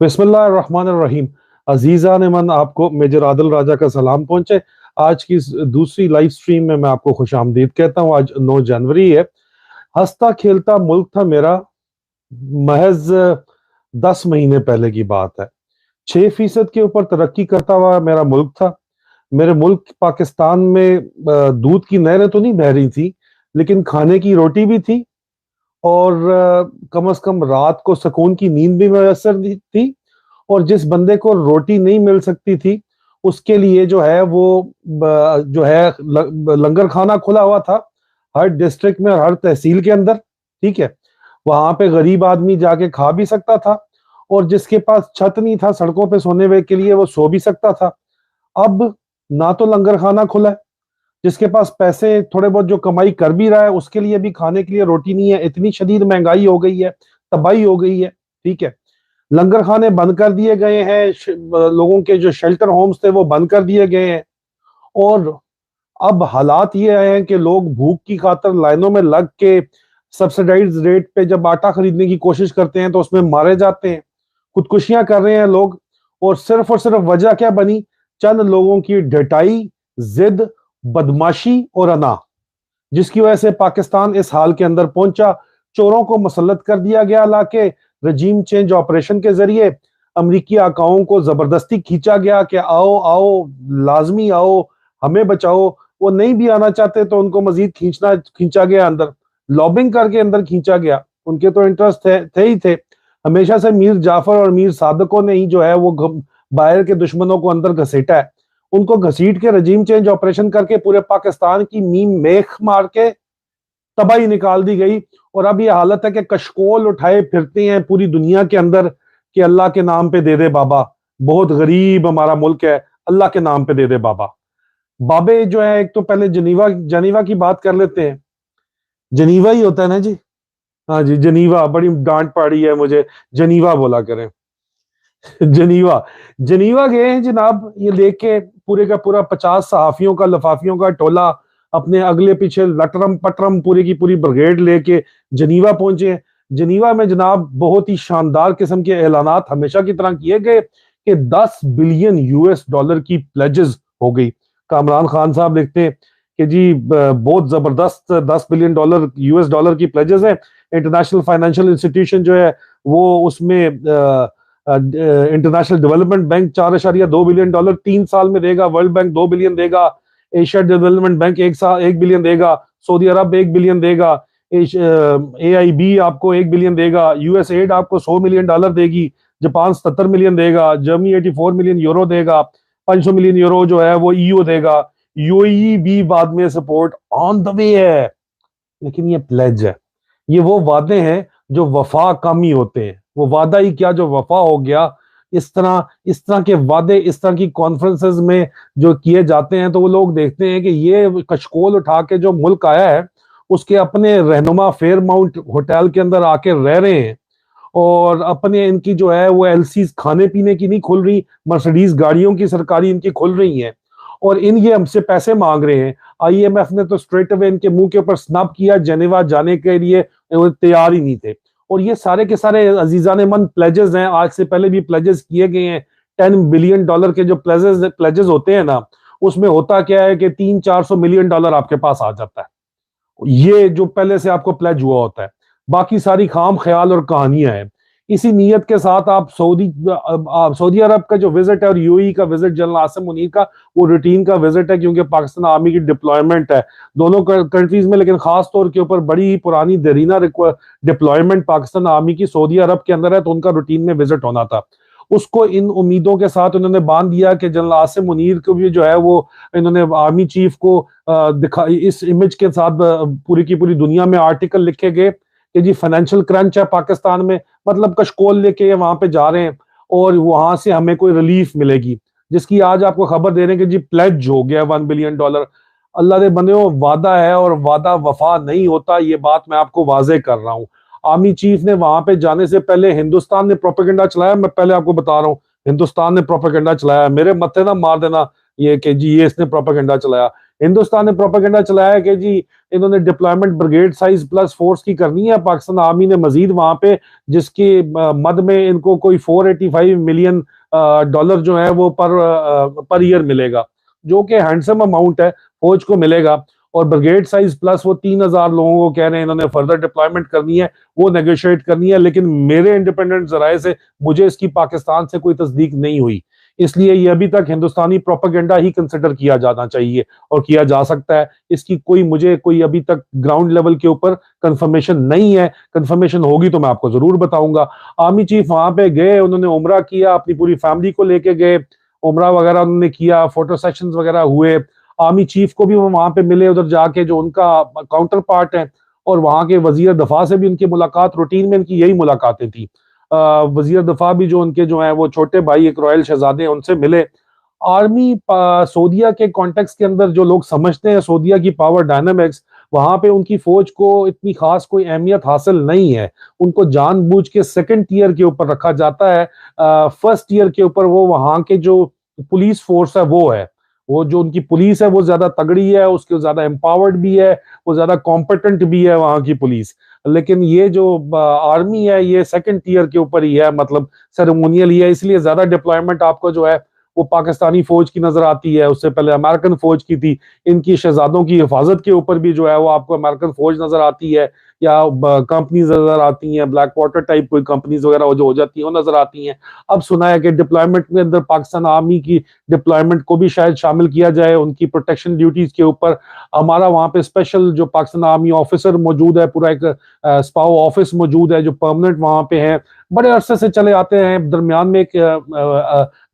बिस्मिल्लाहिर्रहमानिर्रहीम। अजीजा ने मन आपको मेजर आदिल राजा का सलाम पहुंचे। आज की इस दूसरी लाइव स्ट्रीम में मैं आपको खुश आमदीद कहता हूँ। आज 9 जनवरी है। हंसता खेलता मुल्क था मेरा, महज 10 महीने पहले की बात है। 6% के ऊपर तरक्की करता हुआ मेरा मुल्क था। मेरे मुल्क पाकिस्तान में दूध की नहरें तो नहीं बह रही थी, लेकिन खाने की रोटी भी थी। और कम से कम रात को सुकून की नींद भी मैसर थी। और जिस बंदे को रोटी नहीं मिल सकती थी, उसके लिए जो है वो जो है लंगर खाना खुला हुआ था हर डिस्ट्रिक्ट में और हर तहसील के अंदर। ठीक है, वहां पे गरीब आदमी जाके खा भी सकता था, और जिसके पास छत नहीं था सड़कों पे सोने वे के लिए, वो सो भी सकता था। अब ना तो लंगर खाना खुला है, जिसके पास पैसे थोड़े बहुत जो कमाई कर भी रहा है उसके लिए भी खाने के लिए रोटी नहीं है। इतनी शदीद महंगाई हो गई है, तबाही हो गई है। ठीक है, लंगर खाने बंद कर दिए गए हैं, लोगों के जो शेल्टर होम्स थे वो बंद कर दिए गए हैं। और अब हालात ये आए हैं कि लोग भूख की खातर लाइनों में लग के सब्सिडाइज रेट पे जब आटा खरीदने की कोशिश करते हैं तो उसमें मारे जाते हैं, खुदकुशियां कर रहे हैं लोग। और सिर्फ वजह क्या बनी? चंद लोगों की ढिठाई, जिद, बदमाशी और अना, जिसकी वजह से पाकिस्तान इस हाल के अंदर पहुंचा। चोरों को मुसल्लत कर दिया गया लाके, रजीम चेंज ऑपरेशन के जरिए अमरीकी आकाओं को जबरदस्ती खींचा गया कि आओ आओ, लाजमी आओ, हमें बचाओ। वो नहीं भी आना चाहते तो उनको मजीद खींचा गया अंदर, लॉबिंग करके अंदर खींचा गया। उनके तो इंटरेस्ट थे ही थे। हमेशा से मीर जाफर और मीर सादकों ने ही जो है वो बाहर के दुश्मनों को अंदर घसीटा है। उनको घसीट के रजीम चेंज ऑपरेशन करके पूरे पाकिस्तान की मीम मेख मार के तबाही निकाल दी गई। और अब ये हालत है कि कशकोल उठाए फिरते हैं पूरी दुनिया के अंदर कि अल्लाह के नाम पे दे दे बाबा, बहुत गरीब हमारा मुल्क है, अल्लाह के नाम पे दे दे बाबा। बाबे जो है, एक तो पहले जनीवा जनीवा की बात कर लेते हैं। जनीवा ही होता है ना जी? हाँ जी, जनीवा। बड़ी डांट पड़ी है मुझे, जनीवा बोला करें। जनीवा जनीवा गए हैं जनाब, ये लेके पूरे का पूरा 50 सहाफियों का, लफाफियों का टोला, अपने अगले पीछे लटरम पटरम पूरी की पूरी ब्रिगेड लेके जनीवा पहुंचे हैं। जनीवा में जनाब बहुत ही शानदार किस्म के ऐलानात हमेशा की तरह किए गए कि 10 बिलियन US डॉलर की प्लेजेस हो गई। कामरान खान साहब लिखते हैं कि जी बहुत जबरदस्त 10 बिलियन डॉलर US डॉलर की प्लेजेस है। इंटरनेशनल फाइनेंशियल इंस्टीट्यूशन जो है वो उसमें international development bank 4.2 billion dollar 3 साल में देगा, वर्ल्ड बैंक 2 बिलियन देगा, एशिया डेवलपमेंट बैंक 1 बिलियन देगा, सऊदी अरब 1 बिलियन देगा, AIB आपको 1 बिलियन देगा, USAID आपको 100 मिलियन डॉलर देगी, जापान 77 मिलियन देगा, जर्मनी 84 मिलियन यूरो देगा, 500 मिलियन यूरो जो है वो EU देगा, UAE भी बाद में सपोर्ट ऑन द वे है। लेकिन ये प्लेज है, ये वो वादे हैं जो वफा कम ही होते हैं। वो वादा ही क्या जो वफा हो गया। इस तरह के वादे, इस तरह की कॉन्फ्रेंसेस में जो किए जाते हैं तो वो लोग देखते हैं कि ये कशकोल उठा के जो मुल्क आया है उसके अपने रहनुमा फेयर माउंट होटल के अंदर आके रह रहे हैं, और अपने इनकी जो है वो LCs खाने पीने की नहीं खुल रही, मर्सिडीज गाड़ियों की सरकारी इनकी खुल रही हैं, और ये हमसे पैसे मांग रहे हैं। IMF ने तो स्ट्रेट अवे इनके मुंह के ऊपर स्नैप किया, जेनेवा जाने के लिए वो तैयार ही नहीं थे। और ये सारे के सारे अजीजा ने मन प्लेजेस हैं, आज से पहले भी प्लेजेस किए गए हैं। 10 बिलियन डॉलर के जो प्लेजेस होते हैं ना, उसमें होता क्या है कि 300-400 मिलियन डॉलर आपके पास आ जाता है, ये जो पहले से आपको प्लेज हुआ होता है। बाकी सारी खाम ख्याल और कहानियां हैं। इसी नीयत के साथ आप सऊदी अरब का जो विजिट है और UAE का विजिट, जनरल आसिम मुनीर का, वो रूटीन का विजिट है क्योंकि पाकिस्तान आर्मी की डिप्लॉयमेंट है दोनों कंट्रीज में। लेकिन खास तौर के ऊपर बड़ी पुरानी देरीना डिप्लॉयमेंट पाकिस्तान आर्मी की सऊदी अरब के अंदर है, तो उनका रूटीन में विजिट होना था। उसको इन उम्मीदों के साथ उन्होंने बांध दिया कि जनरल आसिम मुनीर को भी जो है वो इन्होंने आर्मी चीफ को दिखा, इस इमेज के साथ पूरी की पूरी दुनिया में आर्टिकल लिखे गए कि जी फाइनेंशियल क्रंच है पाकिस्तान में, मतलब कशकोल लेके वहां पे जा रहे हैं और वहां से हमें कोई रिलीफ मिलेगी, जिसकी आज आपको खबर दे रहे हैं कि जी प्लेज हो गया 1 बिलियन डॉलर। अल्लाह दे बंदे, वादा है और वादा वफा नहीं होता, ये बात मैं आपको वाजे कर रहा हूँ। आर्मी चीफ ने वहां पे जाने से पहले हिंदुस्तान ने प्रोपेगेंडा चलाया, मैं पहले आपको बता रहा हूँ, हिंदुस्तान ने प्रोपेगेंडा चलाया। मेरे मत्थे ना मार देना ये कि जी ये इसने प्रोपेगेंडा चलाया। हिंदुस्तान ने प्रोपेगेंडा चलाया कि जी इन्होंने deployment brigade size plus force की करनी है, पाकिस्तान आर्मी ने मजीद वहां पे जिसकी मद में इनको कोई 485 मिलियन डॉलर जो है वो पर ईयर मिलेगा, जो कि हैंडसम अमाउंट है फौज को मिलेगा। और ब्रिगेड साइज प्लस वो 3,000 लोगों को कह रहे हैं इन्होंने फर्दर डिप्लॉयमेंट करनी है, वो नेगोशिएट करनी है। लेकिन मेरे इंडिपेंडेंट जराये से मुझे इसकी पाकिस्तान से कोई तस्दीक नहीं हुई, इसलिए ये अभी तक हिंदुस्तानी प्रोपेगेंडा ही कंसिडर किया जाना चाहिए और किया जा सकता है। इसकी मुझे कोई अभी तक ग्राउंड लेवल के ऊपर कंफर्मेशन नहीं है। कंफर्मेशन होगी तो मैं आपको जरूर बताऊंगा। आर्मी चीफ वहां पे गए, उन्होंने उमरा किया, अपनी पूरी फैमिली को लेके गए, उमरा वगैरह उन्होंने किया, फोटो सेशंस वगैरह हुए। आर्मी चीफ को भी वो वहां पे मिले उधर जाके, जो उनका काउंटर पार्ट है, और वहां के वजीर दफा से भी उनकी मुलाकात, रूटीन में इनकी यही मुलाकातें थी। वजीर दफा भी जो उनके जो है वो छोटे भाई एक रॉयल शहजादे हैं, उनसे मिले। आर्मी सऊदीया के कॉन्टेक्स्ट के अंदर जो लोग समझते हैं सऊदीया की पावर डायनामिक्स, वहां पे उनकी फौज को इतनी खास कोई अहमियत हासिल नहीं है। उनको जानबूझ के सेकंड ईयर के ऊपर रखा जाता है। फर्स्ट ईयर के ऊपर वो वहां के जो पुलिस फोर्स है वो जो उनकी पुलिस है वो ज्यादा तगड़ी है, उसके ज्यादा एम्पावर्ड भी है, वो ज्यादा कॉम्पिटेंट भी है वहां की पुलिस। लेकिन ये जो आर्मी है ये सेकंड ईयर के ऊपर ही है, मतलब सेरेमोनियल ही है, इसलिए ज्यादा डिप्लॉयमेंट आपको जो है वो पाकिस्तानी फौज की नजर आती है। उससे पहले अमेरिकन फौज की थी। इनकी शहजादों की हिफाजत के ऊपर भी जो है वो आपको अमेरिकन फौज नजर आती है, या कंपनीज नजर आती हैं, ब्लैक वाटर टाइप कोई कंपनीज वगैरह जो हो जाती हैं वो नजर आती हैं। अब सुना है कि डिप्लॉयमेंट के अंदर पाकिस्तान आर्मी की डिप्लॉयमेंट को भी शायद शामिल किया जाए उनकी प्रोटेक्शन ड्यूटीज के ऊपर। हमारा वहां पे स्पेशल जो पाकिस्तान आर्मी ऑफिसर मौजूद है, पूरा एक स्पाउ ऑफिस मौजूद है जो परमानेंट वहां पे है, बड़े अरसे से चले आते हैं। दरमियान में एक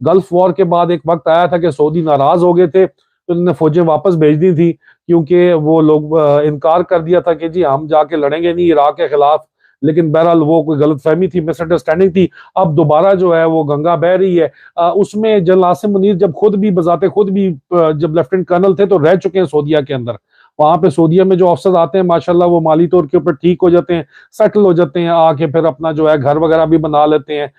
गल्फ वॉर के बाद एक वक्त आया था कि सऊदी नाराज हो गए थे, तो उन्होंने फौजें वापस भेज दी थी, क्योंकि वो लोग इनकार कर दिया था कि जी हम जाके लड़ेंगे नहीं इराक के खिलाफ। लेकिन बहरहाल वो कोई गलतफहमी थी, मिसअंडरस्टैंडिंग थी। अब दोबारा जो है वो गंगा बह रही है। उसमें जनरल आसिम मुनीर जब खुद भी बजाते खुद भी जब लेफ्टिनेंट कर्नल थे तो रह चुके हैं सऊदीया के अंदर। वहां पे सऊदीया में जो अफसर आते हैं माशाल्लाह वो माली तौर के ऊपर ठीक हो जाते हैं, सेटल हो जाते हैं, आके फिर अपना जो है घर वगैरह भी बना लेते हैं,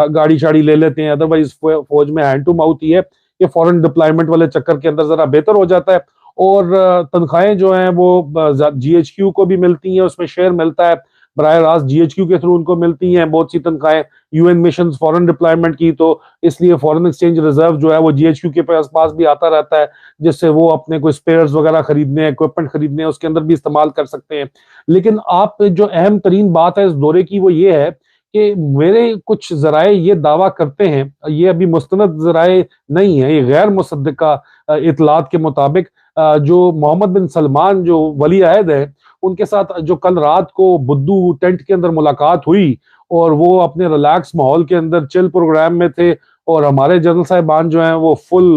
गाड़ी शाड़ी ले लेते हैं। अदरवाइज फौज में हैंड टू माउथ ही है, ये फॉरेन डिप्लॉयमेंट वाले चक्कर के अंदर जरा बेहतर हो जाता है। और तनख्वाहें जो हैं वो जीएचक्यू को भी मिलती हैं, उसमें शेयर मिलता है बराह रास्त जीएचक्यू के थ्रू उनको मिलती हैं बहुत सी तनख्वाहें यूएन मिशन फॉरेन डिप्लॉयमेंट की। तो इसलिए फॉरेन एक्सचेंज रिजर्व जो है वो जीएचक्यू के पास भी आता रहता है, जिससे वो अपने कोई स्पेयर्स वगैरह खरीदने, इक्विपमेंट खरीदने उसके अंदर भी इस्तेमाल कर सकते हैं। लेकिन आप जो अहम तरीन बात है इस दौरे की वो ये है कि मेरे कुछ जराए ये दावा करते हैं, ये अभी मुस्तनद जराए नहीं है, ये गैर मुसद्दका इतलात के मुताबिक जो मोहम्मद बिन सलमान जो वली अहद है उनके साथ जो कल रात को बुद्दू टेंट के अंदर मुलाकात हुई, और वो अपने रिलैक्स माहौल के अंदर चिल प्रोग्राम में थे, और हमारे जनरल साहिबान जो हैं वो फुल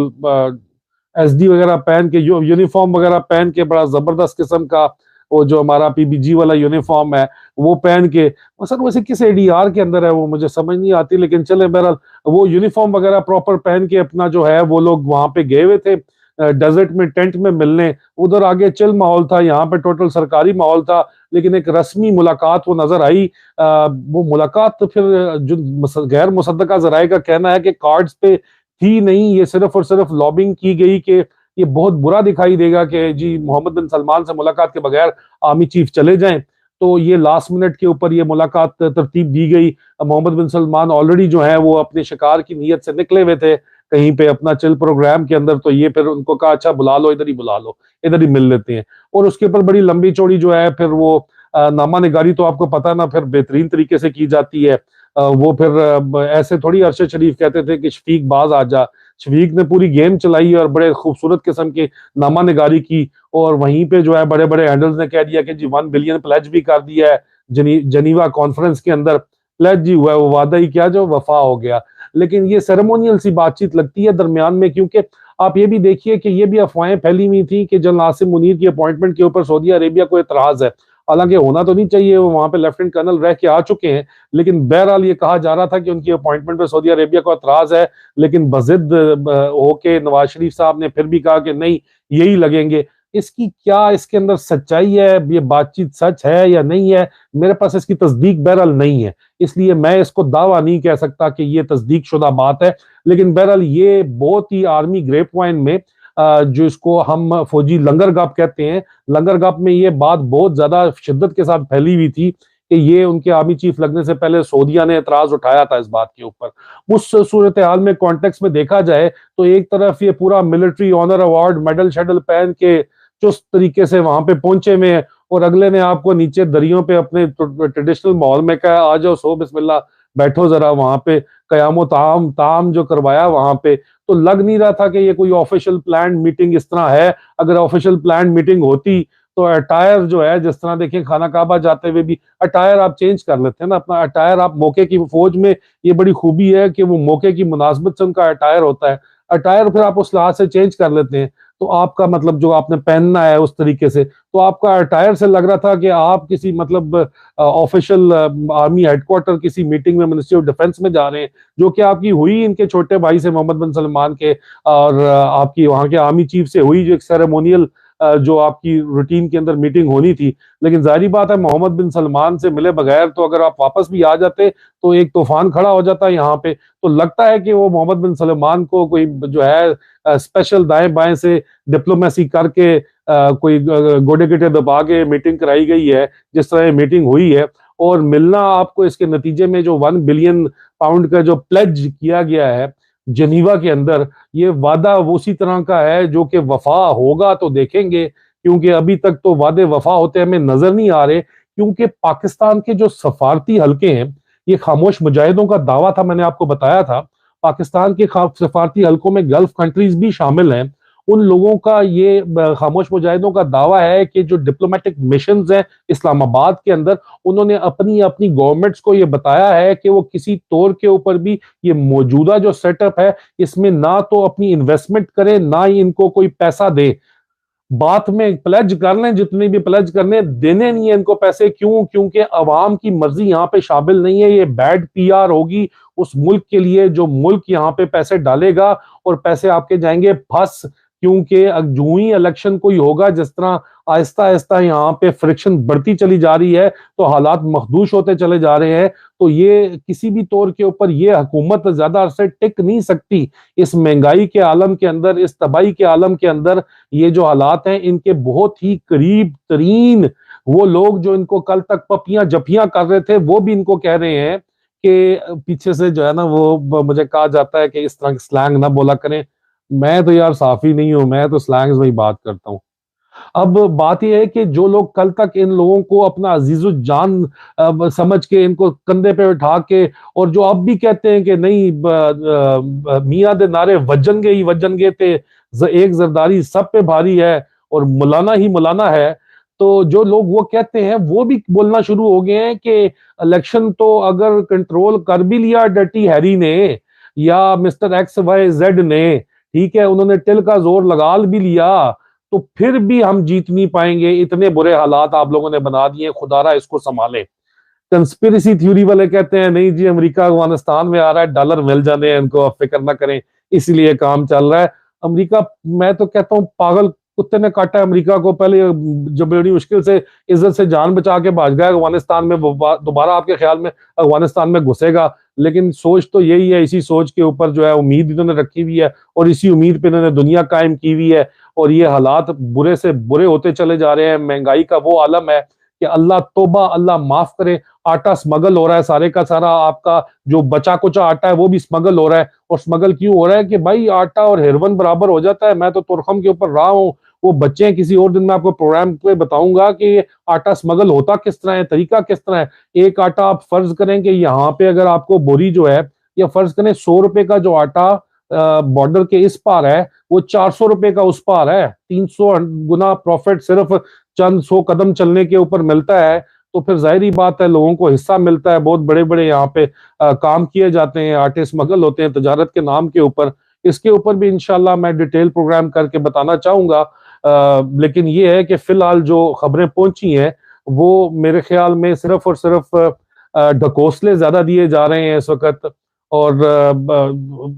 एसडी वगैरह पहन के, यूनिफॉर्म वगैरह पहन के, बड़ा जबरदस्त किस्म का वो जो हमारा पीबीजी वाला यूनिफॉर्म है वो पहन के, सर वैसे किस एडीआर के अंदर है वो मुझे समझ नहीं आती, लेकिन चले बहरहाल वो यूनिफॉर्म वगैरह प्रॉपर पहन के अपना जो है वो लोग वहां पे गए हुए थे डेजर्ट में टेंट में मिलने। उधर आगे चिल माहौल था, यहाँ पे टोटल सरकारी माहौल था, लेकिन एक रस्मी मुलाकात वो नजर आई। वो मुलाकात तो फिर जो गैर मुसद्दका जराए का कहना है कि कार्ड्स पे थी नहीं, ये सिर्फ और सिर्फ लॉबिंग की गई कि ये बहुत बुरा दिखाई देगा कि जी मोहम्मद बिन सलमान से मुलाकात के बगैर आर्मी चीफ चले जाएं, तो ये लास्ट मिनट के ऊपर ये मुलाकात तरतीब दी गई। मोहम्मद बिन सलमान ऑलरेडी जो है वो अपने शिकार की नीयत से निकले हुए थे कहीं पे अपना चिल प्रोग्राम के अंदर, तो ये फिर उनको कहा अच्छा बुला लो, इधर ही बुला लो, इधर ही मिल लेते हैं। और उसके ऊपर बड़ी लंबी चौड़ी जो है फिर वो नामा निगारी तो आपको पता ना फिर बेहतरीन तरीके से की जाती है। वो फिर ऐसे थोड़ी अरशद शरीफ कहते थे कि शफीक बाज आ जा, शफीक ने पूरी गेम चलाई और बड़े खूबसूरत किस्म की नामा निगारी की, और वहीं पे जो है बड़े बड़े हैंडल्स ने कह दिया कि जी 1 बिलियन प्लेज भी कर दिया है जनीवा कॉन्फ्रेंस के अंदर। प्लेज जी हुआ है, वो वादा ही क्या जो वफा हो गया। लेकिन ये सेरेमोनियल सी बातचीत लगती है दरमियान में, क्योंकि आप ये भी देखिए कि ये भी अफवाहें फैली हुई थी कि जनरल आसिम मुनीर की अपॉइंटमेंट के ऊपर सऊदी अरेबिया को एतराज है। हालांकि होना तो नहीं चाहिए, वो वहां पे लेफ्टिनेंट कर्नल रह के आ चुके हैं, लेकिन बहरहाल ये कहा जा रहा था कि उनकी अपॉइंटमेंट पे सऊदी अरेबिया को एतराज है। लेकिन बजिद होके नवाज शरीफ साहब ने फिर भी कहा कि नहीं यही लगेंगे। इसकी क्या इसके अंदर सच्चाई है, ये बातचीत सच है या नहीं है, मेरे पास इसकी तस्दीक बहरहाल नहीं है, इसलिए मैं इसको दावा नहीं कह सकता कि ये तस्दीक शुदा बात है। लेकिन बहरहाल ये बहुत ही आर्मी ग्रेप वाइन में जो इसको हम फौजी लंगरगाह कहते हैं, लंगरगाह में ये बात बहुत ज्यादा शिद्दत के साथ फैली हुई थी कि ये उनके आर्मी चीफ लगने से पहले सऊदीया ने एतराज उठाया था इस बात के ऊपर। उस सूरत हाल में कॉन्टेक्स्ट में देखा जाए तो एक तरफ ये पूरा मिलिट्री ऑनर अवार्ड मेडल शेडल पहन के चुस्त तरीके से वहां पे पहुंचे हुए हैं, और अगले ने आपको नीचे दरियों पे अपने ट्रेडिशनल माहौल में कहा आ जाओ सो बिस्मिल्लाह बैठो जरा वहां पे, कयामो ताम ताम जो करवाया वहां पे। तो लग नहीं रहा था कि ये कोई ऑफिशियल प्लान मीटिंग इस तरह है। अगर ऑफिशियल प्लान मीटिंग होती तो अटायर जो है, जिस तरह देखिए खाना काबा जाते हुए भी अटायर आप चेंज कर लेते हैं ना, अपना अटायर आप मौके की, फौज में ये बड़ी खूबी है कि वो मौके की मुनासबत से उनका अटायर होता है, अटायर फिर आप उस लिहाज से चेंज कर लेते हैं। तो आपका मतलब जो आपने पहनना है उस तरीके से, तो आपका अटायर से लग रहा था कि आप किसी मतलब ऑफिशियल आर्मी हेडक्वार्टर किसी मीटिंग में मिनिस्ट्री ऑफ डिफेंस में जा रहे हैं, जो कि आपकी हुई इनके छोटे भाई से मोहम्मद बिन सलमान के, और आपकी वहां के आर्मी चीफ से हुई जो एक सेरेमोनियल जो आपकी रूटीन के अंदर मीटिंग होनी थी। लेकिन जाहिर बात है मोहम्मद बिन सलमान से मिले बगैर तो अगर आप वापस भी आ जाते तो एक तूफान खड़ा हो जाता यहाँ पे। तो लगता है कि वो मोहम्मद बिन सलमान को कोई जो है स्पेशल दाएं बाएं से डिप्लोमेसी करके कोई गोडे गिटे दबा के मीटिंग कराई गई है, जिस तरह मीटिंग हुई है। और मिलना आपको इसके नतीजे में जो 1 बिलियन पाउंड का जो प्लेज किया गया है जनीवा के अंदर, ये वादा उसी तरह का है जो कि वफा होगा तो देखेंगे, क्योंकि अभी तक तो वादे वफा होते हमें नजर नहीं आ रहे। क्योंकि पाकिस्तान के जो सफारती हलके हैं, ये खामोश मुजाहिदों का दावा था, मैंने आपको बताया था, पाकिस्तान के सफारती हलकों में गल्फ कंट्रीज भी शामिल हैं। उन लोगों का ये खामोश मुजाहिदों का दावा है कि जो डिप्लोमेटिक मिशंस हैं इस्लामाबाद के अंदर, उन्होंने अपनी अपनी गवर्नमेंट्स को ये बताया है कि वो किसी तौर के ऊपर भी ये मौजूदा जो सेटअप है इसमें ना तो अपनी इन्वेस्टमेंट करें, ना ही इनको कोई पैसा दे। बात में प्लेज कर लें जितने भी प्लेज करने, देने नहीं है इनको पैसे। क्यों? क्योंकि अवाम की मर्जी यहाँ पे शामिल नहीं है। ये बैड पीआर होगी उस मुल्क के लिए जो मुल्क यहाँ पे पैसे डालेगा, और पैसे आपके जाएंगे फंस। क्योंकि जो ही इलेक्शन कोई होगा, जिस तरह आहिस्ता आहिस्ता यहाँ पे फ्रिक्शन बढ़ती चली जा रही है, तो हालात मखदूश होते चले जा रहे हैं। तो ये किसी भी तौर के ऊपर ये हुकूमत ज्यादा अरसे टिक नहीं सकती। इस महंगाई के आलम के अंदर, इस तबाही के आलम के अंदर, ये जो हालात हैं इनके बहुत ही करीब तरीन वो लोग जो इनको कल तक पपियां जपियां कर रहे थे, वो भी इनको कह रहे हैं कि पीछे से जो है ना, वो मुझे कहा जाता है कि इस तरह की स्लैंग ना बोला करें। मैं तो यार साफी नहीं हूं, मैं तो स्लैंग्स में ही बात करता हूँ। अब बात यह है कि जो लोग कल तक इन लोगों को अपना अजीजुजान समझ के इनको कंधे पे उठा के, और जो अब भी कहते हैं कि नहीं मियां दे नारे वजनगे ही वजनगे थे, एक जरदारी सब पे भारी है और मुलाना ही मुलाना है। तो जो लोग वो कहते हैं वो भी बोलना शुरू हो गए हैं कि इलेक्शन तो अगर कंट्रोल कर भी लिया डर्टी हैरी ने या मिस्टर एक्स वाई जेड ने, ठीक है, उन्होंने टिल का जोर लगा भी लिया, तो फिर भी हम जीत नहीं पाएंगे। इतने बुरे हालात आप लोगों ने बना दिए, खुदारा इसको संभाले। कंस्पिरेसी थ्योरी वाले कहते हैं नहीं जी अमेरिका अफगानिस्तान में आ रहा है, डॉलर मिल जाने हैं इनको, आप फिक्र ना करें, इसलिए काम चल रहा है। अमेरिका, मैं तो कहता हूँ पागल कुत्ते ने काटा अमेरिका को। पहले जब बड़ी मुश्किल से इज्जत से जान बचा के भाग गया अफगानिस्तान में, वो दोबारा आपके ख्याल में अफगानिस्तान में घुसेगा? लेकिन सोच तो यही है, इसी सोच के ऊपर जो है उम्मीद इन्होंने रखी हुई है, और इसी उम्मीद पे इन्होंने दुनिया कायम की हुई है। और ये हालात बुरे से बुरे होते चले जा रहे हैं। महंगाई का वो आलम है कि अल्लाह तौबा, अल्लाह माफ करे। आटा स्मगल हो रहा है, सारे का सारा आपका जो बचा कुचा आटा है वो भी स्मगल हो रहा है। और स्मगल क्यों हो रहा है कि भाई आटा और हेरोइन बराबर हो जाता है। मैं तो तुरखम के ऊपर रहा हूँ, वो बच्चे हैं, किसी और दिन मैं आपको प्रोग्राम पे बताऊंगा कि आटा स्मगल होता किस तरह है, तरीका किस तरह है। एक आटा आप फर्ज करें कि यहाँ पे अगर आपको बोरी जो है, या फर्ज करें 100 रुपए का जो आटा बॉर्डर के इस पार है, वो 400 रुपए का उस पार है। 300 गुना प्रॉफिट सिर्फ चंद 100 कदम चलने के ऊपर मिलता है। तो फिर जाहिर बात है लोगों को हिस्सा मिलता है। बहुत बड़े बड़े यहाँ पे काम किए जाते हैं, आटे स्मगल होते हैं तजारत के नाम के ऊपर। इसके ऊपर भी इंशाल्लाह मैं डिटेल प्रोग्राम करके बताना चाहूंगा। लेकिन ये है कि फिलहाल जो खबरें पहुंची हैं वो मेरे ख्याल में सिर्फ और सिर्फ ढकोसले ज्यादा दिए जा रहे हैं इस वक्त, और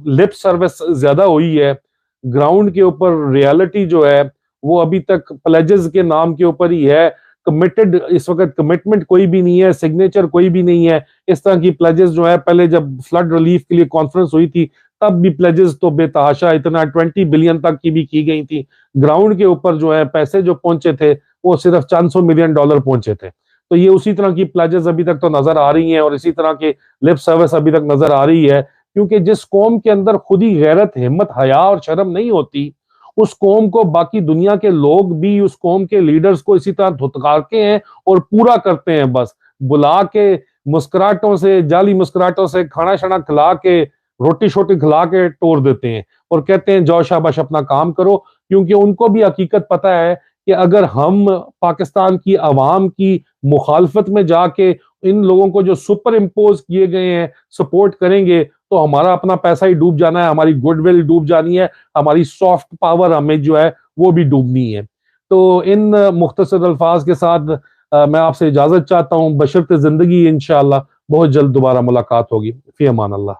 लिप सर्विस ज्यादा हुई है। ग्राउंड के ऊपर रियलिटी जो है वो अभी तक प्लेजेस के नाम के ऊपर ही है। कमिटेड, इस वक्त कमिटमेंट कोई भी नहीं है, सिग्नेचर कोई भी नहीं है। इस तरह की प्लेजेस जो है, पहले जब फ्लड रिलीफ के लिए कॉन्फ्रेंस हुई थी तब भी प्लेजेस तो बेतहाशा, इतना 20 बिलियन तक की भी की गई थी। ग्राउंड के ऊपर जो है पैसे जो पहुंचे थे वो सिर्फ $400 मिलियन पहुंचे थे। तो ये उसी तरह की प्लेजेस अभी तक तो नजर आ रही हैं और इसी तरह के लिप सर्विस अभी तक नजर आ रही है। क्योंकि जिस कौम के अंदर खुद ही गैरत, हिम्मत, हया और शर्म नहीं होती, उस कौम को बाकी दुनिया के लोग भी उस कौम के लीडर्स को इसी तरह धुतकारते हैं और पूरा करते हैं। बस बुला के मुस्कुराहटों से, जाली मुस्कुराहटों से खाना शाना खिला के, रोटी शोटी खिला के तोड़ देते हैं और कहते हैं जाओ शाबाश अपना काम करो। क्योंकि उनको भी हकीकत पता है कि अगर हम पाकिस्तान की आवाम की मुखालफत में जाके इन लोगों को जो सुपर इम्पोज किए गए हैं सपोर्ट करेंगे तो हमारा अपना पैसा ही डूब जाना है, हमारी गुडविल डूब जानी है, हमारी सॉफ्ट पावर हमें जो है वो भी डूबनी है। तो इन मुख्तसर अल्फाज के साथ मैं आपसे इजाजत चाहता हूँ, बशर्ते जिंदगी इंशाअल्लाह बहुत जल्द दोबारा मुलाकात होगी। फी अमान अल्लाह।